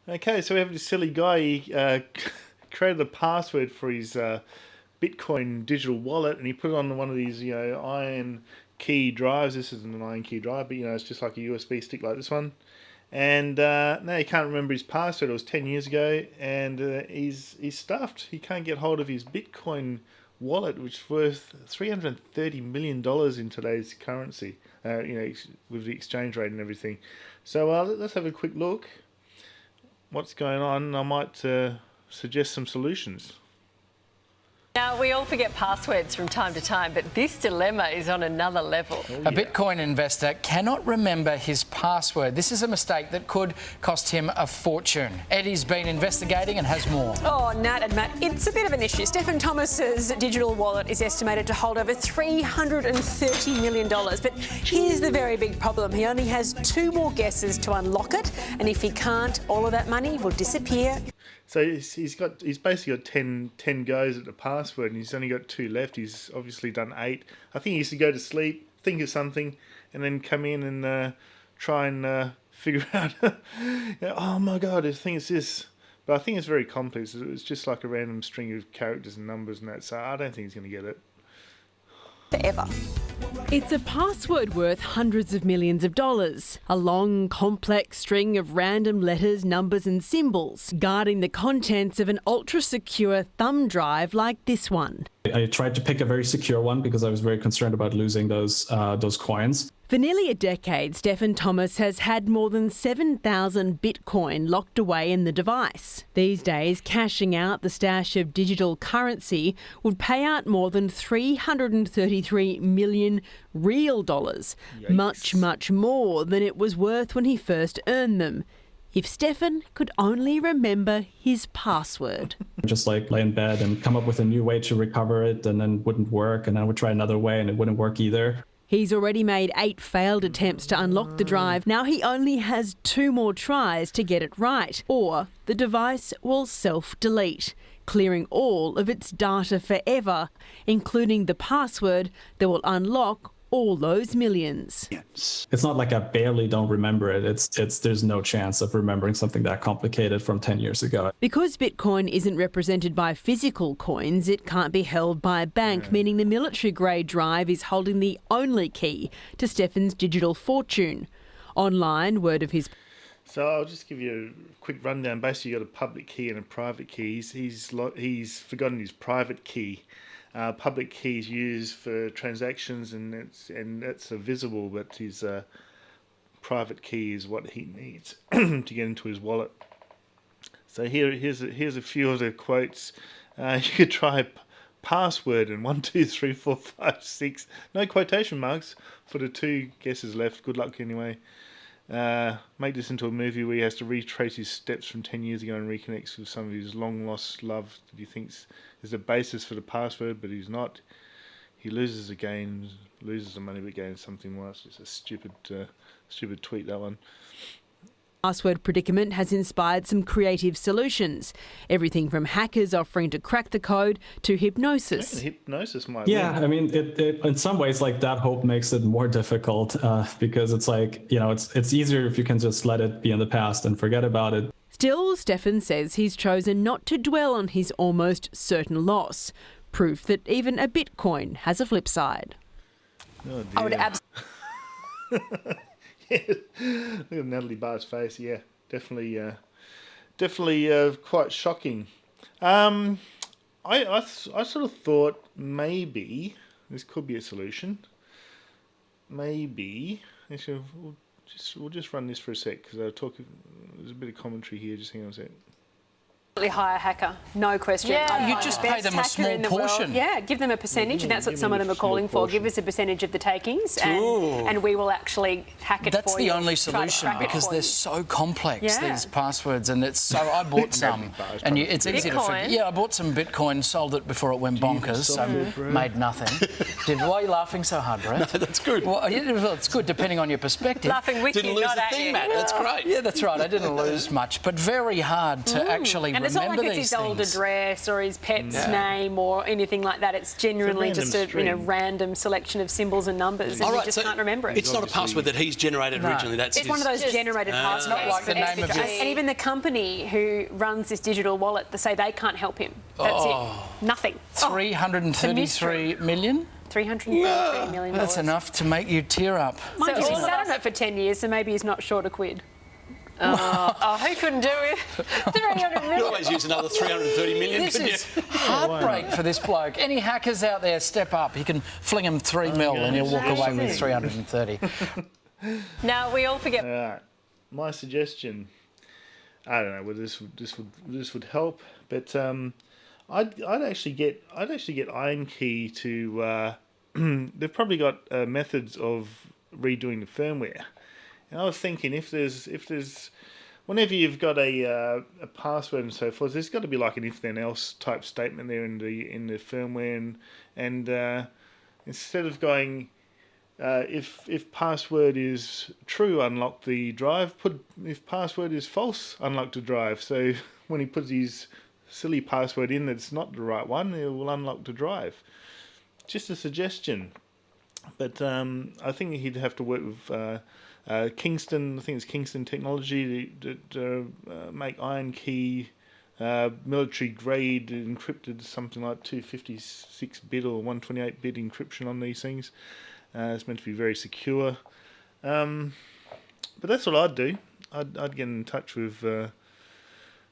Okay, so we have this silly guy. He created a password for his Bitcoin digital wallet, and he put it on one of these, iron key drives. This isn't an iron key drive, but it's just like a USB stick like this one. And now he can't remember his password. It was 10 years ago, and he's stuffed. He can't get hold of his Bitcoin wallet, which is worth $330 million in today's currency. With the exchange rate and everything. So let's have a quick look. What's going on? I might suggest some solutions. Now, we all forget passwords from time to time, but this dilemma is on another level. A Bitcoin investor cannot remember his password. This is a mistake that could cost him a fortune. Eddie's been investigating and has more. Oh, Nat and Matt, it's a bit of an issue. Stefan Thomas's digital wallet is estimated to hold over $330 million. But here's the very big problem. He only has 2 more guesses to unlock it, and if he can't, all of that money will disappear. So he's basically got 10 goes at the password, and he's only got 2 left. He's obviously done 8. I think he used to go to sleep, think of something, and then come in and try and figure out, oh my God, I think it's this. But I think it's very complex. It's just like a random string of characters and numbers and that, so I don't think he's going to get it. Forever. It's a password worth hundreds of millions of dollars. A long, complex string of random letters, numbers and symbols guarding the contents of an ultra-secure thumb drive like this one. I tried to pick a very secure one because I was very concerned about losing those coins. For nearly a decade, Stefan Thomas has had more than 7,000 Bitcoin locked away in the device. These days, cashing out the stash of digital currency would pay out more than 333 million real dollars. Yikes. Much, much more than it was worth when he first earned them. If Stefan could only remember his password. Just like lay in bed and come up with a new way to recover it, and then wouldn't work, and I would try another way and it wouldn't work either. He's already made 8 failed attempts to unlock the drive. Now he only has 2 more tries to get it right, or the device will self-delete, clearing all of its data forever, including the password that will unlock all those millions. It's not like I barely don't remember it. It's there's no chance of remembering something that complicated from 10 years ago. Because Bitcoin isn't represented by physical coins, it can't be held by a bank, meaning the military-grade drive is holding the only key to Stefan's digital fortune. Online, word of his... So I'll just give you a quick rundown. Basically, you've got a public key and a private key. He's forgotten his private key. Public key is used for transactions, and that's visible, but his private key is what he needs to get into his wallet. So here's a few of the quotes. You could try password and 1, 2, 3, 4, 5, 6. No quotation marks for the 2 guesses left. Good luck anyway. Make this into a movie where he has to retrace his steps from 10 years ago and reconnects with some of his long-lost love that he thinks is the basis for the password, but he's not. He loses the game, loses the money, but gains something more. It's just a stupid tweet, that one. Password predicament has inspired some creative solutions. Everything from hackers offering to crack the code to hypnosis. Hypnosis might win. I mean, it in some ways, like, that hope makes it more difficult because it's like, it's easier if you can just let it be in the past and forget about it. Still, Stefan says he's chosen not to dwell on his almost certain loss. Proof that even a Bitcoin has a flip side. Oh, dear. I would Look at Natalie Barr's face. Yeah, definitely quite shocking. I sort of thought maybe this could be a solution. Maybe actually, we'll just run this for a sec because there's a bit of commentary here. Just hang on a sec. Hire hacker, no question. Yeah. You just pay them a small portion. Yeah, give them a percentage, and that's what some of them are calling for. Give us a percentage of the takings, and we will actually hack it for you. That's the only solution because they're so complex, these passwords, and it's so. I bought some, and it's easy to forget. Yeah, I bought some Bitcoin, sold it before it went bonkers, so made nothing. Why are you laughing so hard, Brett? No, that's good. Well, it's good depending on your perspective. Laughing with Didn't you, lose not a at thing, you. Matt. That's great. Yeah, that's right. I didn't lose much, but very hard to actually And it's not like it's his old address or his pet's name or anything like that. It's genuinely just a random selection of symbols and numbers, and you just can't remember it. It's not a password that he's generated originally. It's one of those generated passwords. Not like the name of And even the company who runs this digital wallet, they say they can't help him. That's it. Nothing. 333 million? 333 million. That's enough to make you tear up. Mind you, he's sat on it for 10 years, so maybe he's not short a quid. Who couldn't do it? 300 million. You always use another 330 million, This is heartbreak for this bloke. Any hackers out there, step up. He can fling him 3 mil and he'll walk away with 330. Now, we all forget... All right. My suggestion, I don't know whether this would help, but I'd actually get Ironkey to. They've probably got methods of redoing the firmware, and I was thinking if there's whenever you've got a password and so forth, there's got to be like an if then else type statement there in the firmware, and instead of going. If password is true, unlock the drive. If password is false, unlock the drive. So when he puts his silly password in that's not the right one, it will unlock the drive. Just a suggestion. But I think he'd have to work with Kingston. I think it's Kingston Technology to make Ironkey military grade encrypted, something like 256-bit or 128-bit encryption on these things. It's meant to be very secure. But that's what I'd do. I'd get in touch with the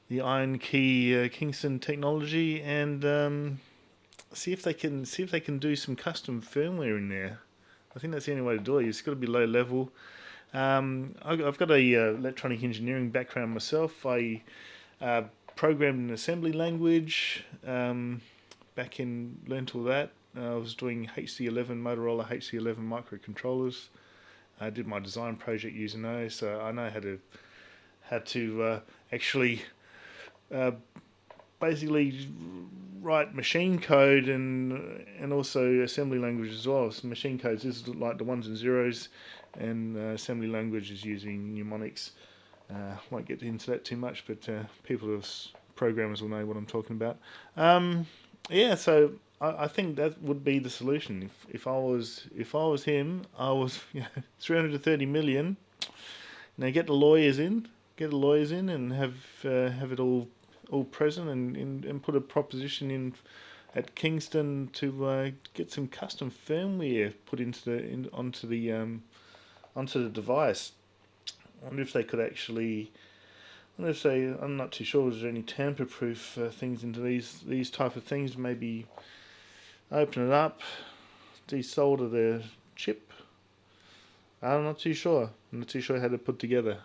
Ironkey Kingston Technology and see if they can do some custom firmware in there. I think that's the only way to do it. It's got to be low level. I've got a electronic engineering background myself. I programmed in assembly language. Learnt all that. I was doing Motorola HC11 microcontrollers. I did my design project using those, so I know how to actually basically write machine code and also assembly language as well. So machine codes is like the ones and zeros, and assembly language is using mnemonics. Won't get into that too much, but programmers will know what I'm talking about. So. I think that would be the solution. If I was him, I was 330 million. Now get the lawyers in, and have it all present, and put a proposition in at Kingston to get some custom firmware put onto the device. I wonder if they could actually. I'm not too sure. Is there any tamper-proof things into these type of things? Maybe. Open it up, desolder the chip. I'm not too sure. I'm not too sure how to put together.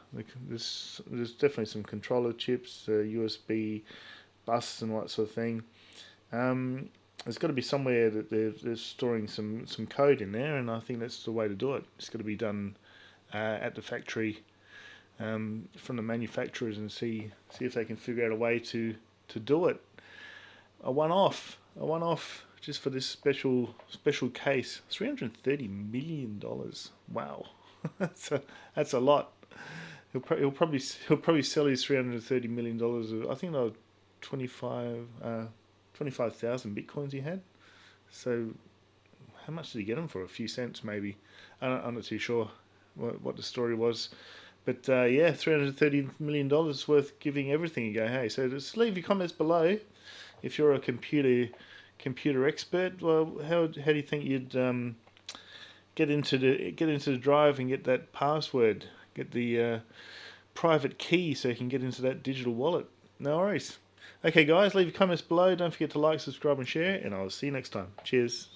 There's definitely some controller chips, USB bus and all that sort of thing. There's got to be somewhere that they're storing some code in there, and I think that's the way to do it. It's got to be done at the factory from the manufacturers, and see if they can figure out a way to do it. A one-off. Just for this special case, $330 million. Wow, that's a lot. He'll probably sell his $330 million. I think they were 25,000 bitcoins he had. So how much did he get them for? A few cents maybe. I'm not too sure what the story was. But $330 million worth giving everything a go. Hey, so just leave your comments below if you're a computer expert. Well, how do you think you'd get into the drive and get that password, get the private key so you can get into that digital wallet? No worries. Okay, guys, leave your comments below. Don't forget to like, subscribe, and share, and I'll see you next time. Cheers.